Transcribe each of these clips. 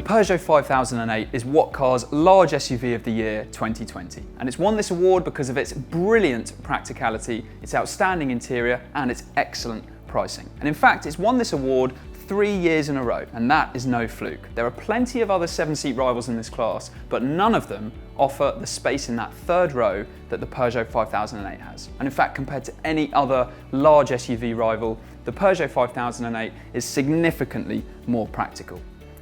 Peugeot 5008 is What Car's Large SUV of the Year 2020, and it's won this award because of its brilliant practicality, its outstanding interior, and its excellent pricing. And in fact, it's won this award 3 years in a row, and that is no fluke. There are plenty of other 7-seat rivals in this class, but none of them offer the space in that third row that the Peugeot 5008 has. And in fact, compared to any other large SUV rival, the Peugeot 5008 is significantly more practical.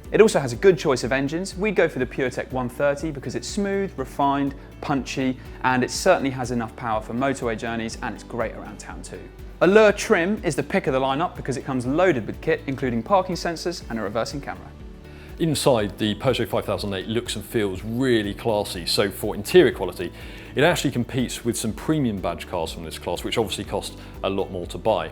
It also has a good choice of engines. We'd go for the PureTech 130 because it's smooth, refined, punchy, and it certainly has enough power for motorway journeys, and it's great around town too. Allure trim is the pick of the lineup because it comes loaded with kit, including parking sensors and a reversing camera. Inside, the Peugeot 5008 looks and feels really classy, so for interior quality, it actually competes with some premium badge cars from this class, which obviously cost a lot more to buy.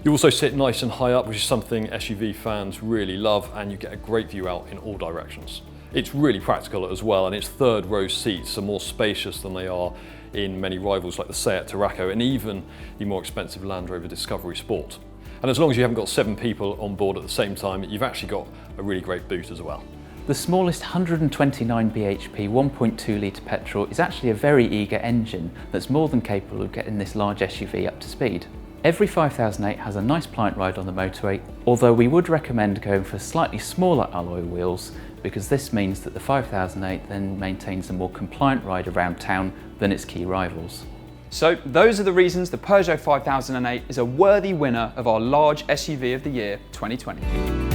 You also sit nice and high up, which is something SUV fans really love, and you get a great view out in all directions. It's really practical as well, and its third row seats are more spacious than they are in many rivals like the Seat Tarraco and even the more expensive Land Rover Discovery Sport. And as long as you haven't got 7 people on board at the same time, you've actually got a really great boot as well. The smallest 129 bhp 1.2 litre petrol is actually a very eager engine that's more than capable of getting this large SUV up to speed. Every 5008 has a nice pliant ride on the motorway, although we would recommend going for slightly smaller alloy wheels because this means that the 5008 then maintains a more compliant ride around town than its key rivals. So those are the reasons the Peugeot 5008 is a worthy winner of our Large SUV of the Year 2020.